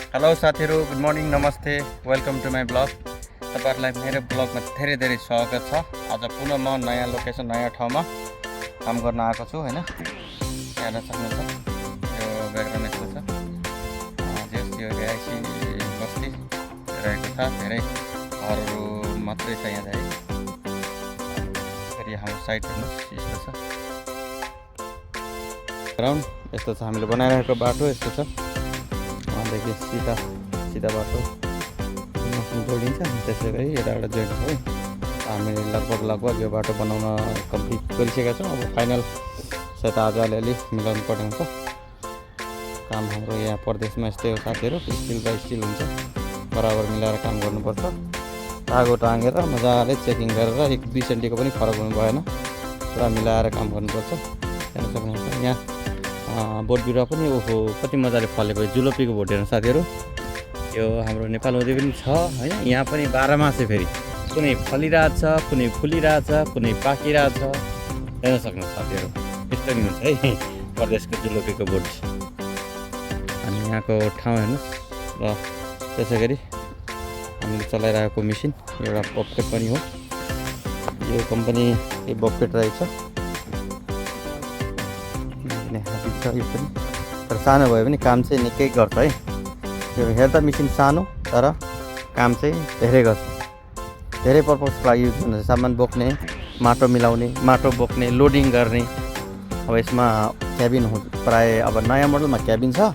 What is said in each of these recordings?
Hello साथीहरु, good morning, नमस्ते, welcome to my blog. तपाईहरुलाई मेरो ब्लगमा धेरै धेरै स्वागत छ। आज पुनः म नयाँ लोकेसन, नयाँ ठाउँमा काम गर्न आएको छु हैन। हेर्न सक्नुहुन्छ यो ब्याकग्राउन्ड यस्तो छ। जस यो रिहाइसी बस्ती रहेको छ, धेरै घरहरू मात्रै छ यहाँ चाहिँ। फेरि हाम्रो साइड हेर्नुस् यस्तो छ। ग्राउन्ड यस्तो छ, हामीले बनाइरहेको बाटो यस्तो छ। देखि सिधा बाटो जोडिन्छ, त्यसै गरी यताबाट जोडिन्छ है। हामीले लगभग यो बाटो बनाउन कम्प्लिट गरिसकेका छौँ। अब फाइनल सायद आज अलिअलि मिलाउनु पर्ने हुन्छ। काम हाम्रो यहाँ प्रदेशमा यस्तै हो साथीहरू, स्टिल बाई स्टिल हुन्छ, बराबर मिलाएर काम गर्नुपर्छ। धागो टाँगेर मजाले चेकिङ गरेर 1-2 सेन्टीको पनि फरक हुनु भएन, पुरा मिलाएर काम गर्नुपर्छ। हेर्न सक्नुहुन्छ यहाँ बोट बिरुवा पनि ओहो कति मजाले फलेको, जुलपीको बोट हेर्नु साथीहरू। यो हाम्रो नेपालमा पनि छ हैन। यहाँ पनि 12 मासे, फेरि कुनै फलिरहेछ, कुनै फुलिरहेछ, कुनै पाकिरहेछ। हेर्न सक्नुहुन्छ साथीहरू, यस्तो नि हुन्छ है प्रदेशको जुलपीको बोट। अनि यहाँको ठाउँ हेर्नुहोस्। र त्यसै गरी हामीले चलाइरहेको मेसिन एउटा बकेट पनि हो। यो कम्पनी बकेट रहेछ, यो पनि तर सानो भए पनि काम चाहिँ निकै गर्छ है। यो हेर्दा मेसिन सानो तर काम चाहिँ धेरै गर्छ। धेरै पर्पजको लागि युज हुन्छ, सामान बोक्ने, माटो मिलाउने, माटो बोक्ने, लोडिङ गर्ने। अब यसमा क्याबिन हो प्राय, अब नयाँ मोडलमा क्याबिन छ,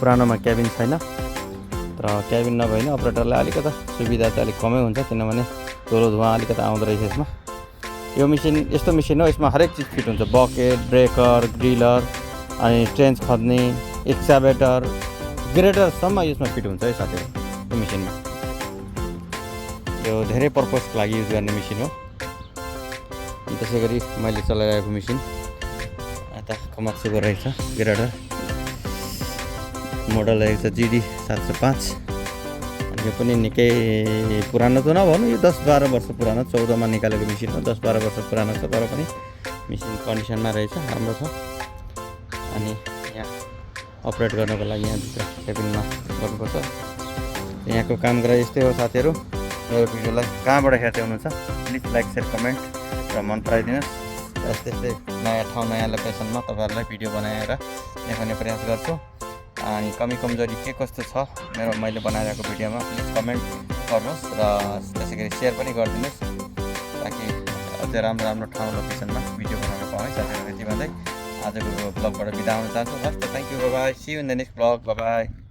पुरानोमा क्याबिन छैन। तर क्याबिन नभए नि अपरेटरलाई अलिकति सुविधा चाहिँ अलिक कमै हुन्छ, किनभने धुलो धुवा अलिकति आउँदो रहेछ यसमा। यो मेसिन यस्तो मेसिन हो, यसमा हरेक चिज फिट हुन्छ। बकेट, ब्रेकर, ड्रिलर, अनि ट्रेन्च खन्ने, एक्सकाभेटर, ग्रेडरसम्म यसमा फिट हुन्छ है साथीहरू यो मेसिनमा। यो धेरै पर्पजको लागि युज गर्ने मेसिन हो। अनि त्यसै गरी मैले चलाइरहेको मेसिन यता कमात्सुको रहेछ, ग्रेडर मोडल रहेको छ GD 705। अनि यो पनि निकै पुरानो त नभनौँ, यो 10-12 वर्ष पुरानो, 14 मा निकालेको मेसिन हो। 10-12 वर्ष पुरानो छ, तर पनि मेसिन कन्डिसनमा रहेछ, राम्रो छ। अनि यहाँ अपरेट गर्नको लागि यहाँभित्र क्याबिनमा गर्नुपर्छ। यहाँको काम गरे यस्तै हो साथीहरू। मेरो भिडियोलाई कहाँबाट हेर्दै हुनुहुन्छ प्लिज लाइक, सेयर, कमेन्ट र मन पराइदिनुहोस्। यस्तै नयाँ ठाउँ, नयाँ लोकेसनमा तपाईँहरूलाई भिडियो बनाएर देखाउने प्रयास गर्छु। अनि कमी कमजोरी के कस्तो छ मैले बनाइरहेको भिडियोमा प्लिज कमेन्ट गर्नुहोस् र त्यसै गरी सेयर पनि गरिदिनुहोस्, ताकि अझै राम्रो ठाउँ लोकेसनमा भिडियो बनाउन पाऊँ है साथीहरू। यति भन्दै आजको ब्लगबाट बिदा हुन चाहन्छु। हस् त, thank you, bye bye, see you in the next blog, bye by.